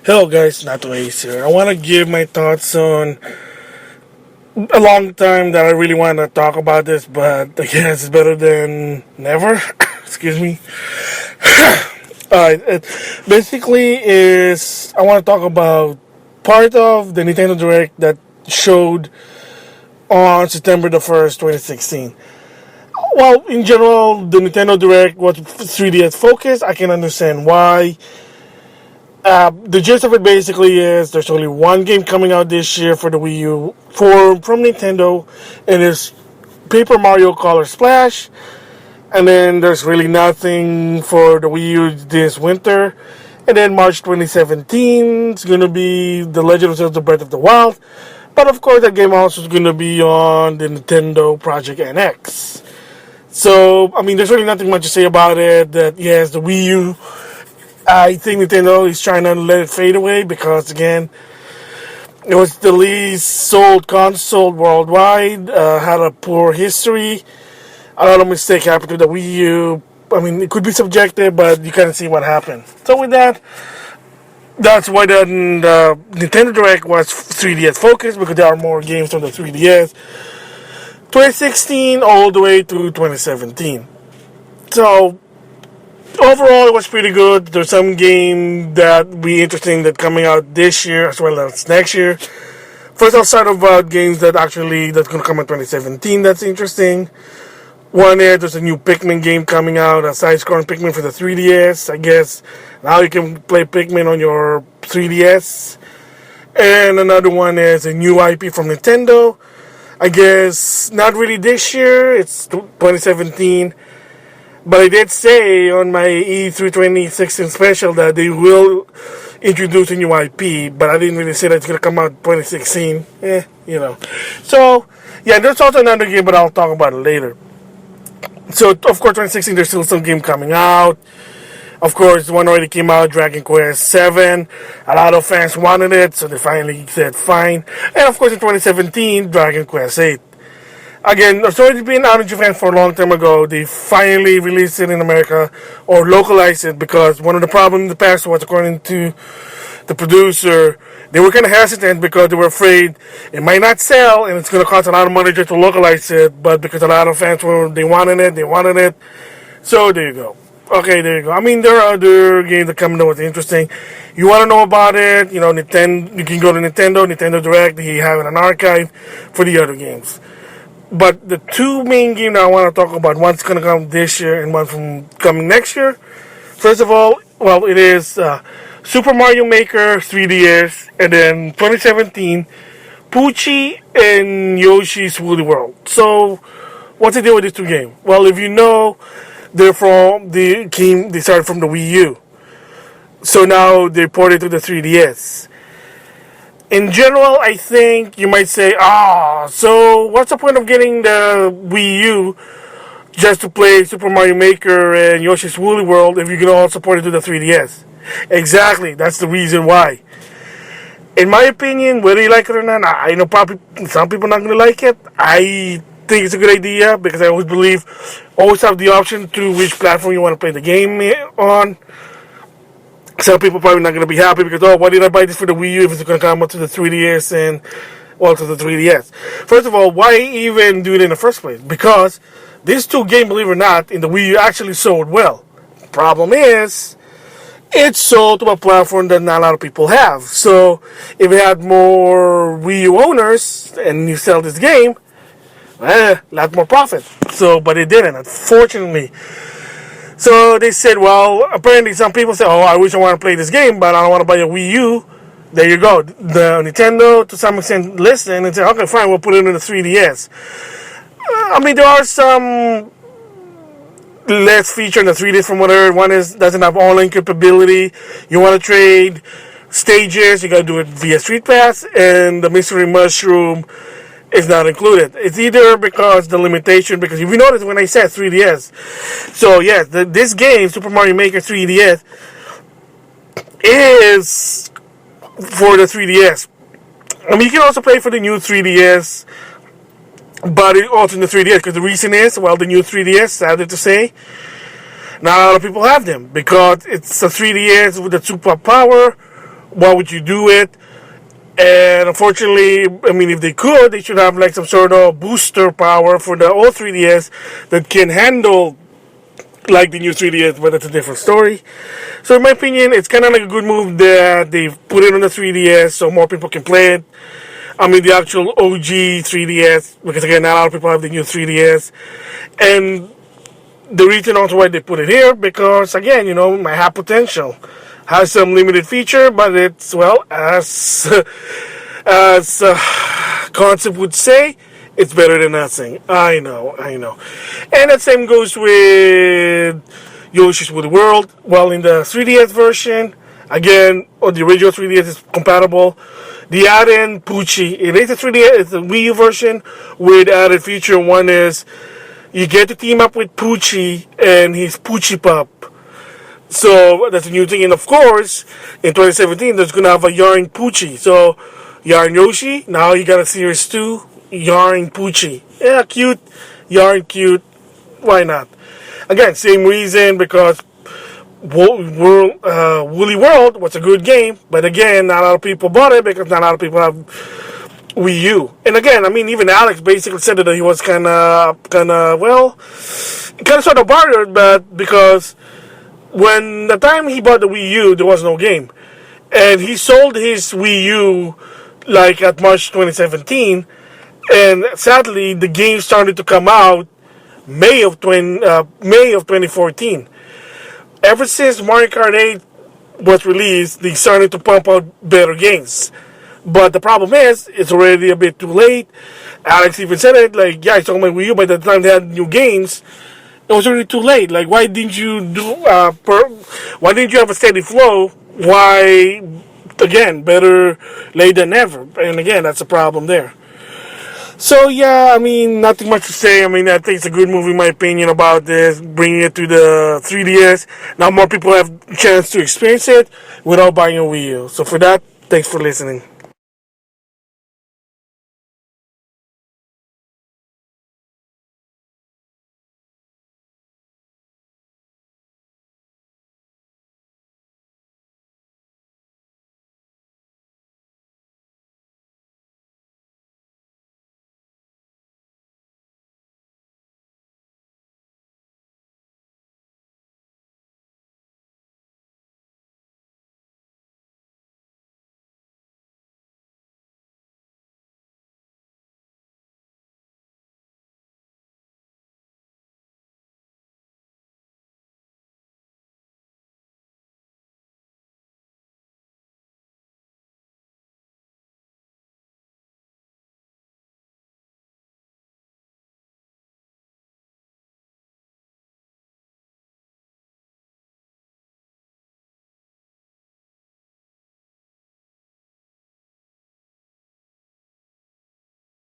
Hello guys, NautoAisDx here. I want to give my thoughts on a long time that I really want to talk about this, but I guess it's better than never. Excuse me. Alright, it basically is I want to talk about part of the Nintendo Direct that showed on September the 1st, 2016. Well, in general, the Nintendo Direct was 3DS focused. I can understand why. The gist of it basically is there's only one game coming out this year for the Wii U from Nintendo, and it's Paper Mario Color Splash. And then there's really nothing for the Wii U this winter. And then March 2017 is gonna be The Legend of Zelda: Breath of the Wild. But of course, that game also is gonna be on the Nintendo Project NX. So I mean, there's really nothing much to say about it. That yes, the Wii U. I think Nintendo is trying to let it fade away because, again, it was the least sold console worldwide, had a poor history. A lot of mistakes happened to the Wii U. I mean, it could be subjective, but you kind of see what happened. So with that, that's why the Nintendo Direct was 3DS focused, because there are more games on the 3DS. 2016 all the way through 2017. So overall, it was pretty good. There's some game that be interesting that coming out this year as well as next year. First, I'll start about games that's going to come in 2017. That's interesting. One is there's a new Pikmin game coming out, a side-scrolling Pikmin for the 3DS. I guess now you can play Pikmin on your 3DS. And another one is a new IP from Nintendo. I guess not really this year. It's 2017. But I did say on my E3 2016 special that they will introduce a new IP, but I didn't really say that it's going to come out 2016. So, yeah, there's also another game, but I'll talk about it later. So, of course, 2016, there's still some game coming out. Of course, one already came out, Dragon Quest VII. A lot of fans wanted it, so they finally said fine. And, of course, in 2017, Dragon Quest VIII. Again, it's already been out in Japan for a long time ago. They finally released it in America or localized it, because one of the problems in the past was, according to the producer, they were kind of hesitant because they were afraid it might not sell and it's going to cost a lot of money just to localize it. But because a lot of fans they wanted it. So there you go. Okay, there you go. I mean, there are other games that come out that's interesting. You want to know about it? Nintendo. You can go to Nintendo Direct. They have an archive for the other games. But the two main games that I want to talk about, one's going to come this year and one from coming next year. First of all, it is Super Mario Maker 3DS, and then 2017, Poochie and Yoshi's Woolly World. So, what's the deal with these two games? Well, if you know, they started from the Wii U. So now they ported to the 3DS. In general, I think you might say, so what's the point of getting the Wii U just to play Super Mario Maker and Yoshi's Woolly World if you can all support it to the 3DS? Exactly, that's the reason why. In my opinion, whether you like it or not, I know probably some people are not going to like it. I think it's a good idea because I always have the option to which platform you want to play the game on. Some people probably not going to be happy because, why did I buy this for the Wii U if it's going to come up to the 3DS and, to the 3DS? First of all, why even do it in the first place? Because these two games, believe it or not, in the Wii U actually sold well. Problem is, it's sold to a platform that not a lot of people have. So, if you had more Wii U owners and you sell this game, a lot more profit. So, but it didn't, unfortunately. So they said, apparently some people say, I wish I want to play this game, but I don't want to buy a Wii U. There you go. The Nintendo, to some extent, listened and said, okay, fine, we'll put it in the 3DS. I mean, there are some less features in the 3DS from what I heard. One doesn't have online capability. You want to trade stages, you got to do it via Street Pass, and the Mystery Mushroom is not included. It's either because the limitation, because if you notice when I said 3DS, so yes, this game, Super Mario Maker 3DS, is for the 3DS. I mean, you can also play for the new 3DS, but also in the 3DS, because the reason is, the new 3DS, sadly to say, not a lot of people have them, because it's a 3DS with the super power, What would you do it? And unfortunately, I mean, if they could, they should have like some sort of booster power for the old 3DS that can handle like the new 3DS, but that's a different story. So in my opinion, it's kind of like a good move that they've put it on the 3DS so more people can play it. I mean, the actual OG 3DS, because again, not a lot of people have the new 3DS. And the reason also why they put it here, because again, you know, it might have potential. Has some limited feature, but it's, well, as concept would say, it's better than nothing. I know. And the same goes with Yoshi's Woolly World. Well, in the 3DS version, again, on the original 3DS is compatible. The add-in Poochie, it is a 3DS, it's a Wii U version with added feature. One is you get to team up with Poochie and his Poochie Pup. So that's a new thing. And of course, in 2017, there's going to have a Yarn Poochie. So Yarn Yoshi, now you got a Series 2, Yarn Poochie. Yeah, cute. Yarn cute. Why not? Again, same reason, because Woolly World was a good game. But again, not a lot of people bought it because not a lot of people have Wii U. And again, I mean, even Alex basically said that he was kind of sort of bothered, but because when the time he bought the Wii U, there was no game. And he sold his Wii U like at March 2017. And sadly, the game started to come out May of 2014. Ever since Mario Kart 8 was released, they started to pump out better games. But the problem is, it's already a bit too late. Alex even said it, like, yeah, I sold my Wii U, by the time they had new games, it was already too late. Like, why didn't you why didn't you have a steady flow? Why, again, better late than never. And again, that's a problem there. So yeah, I mean, nothing much to say. I mean, I think it's a good movie, in my opinion, about this, bringing it to the 3DS. Now more people have a chance to experience it without buying a Wii U. So for that, thanks for listening.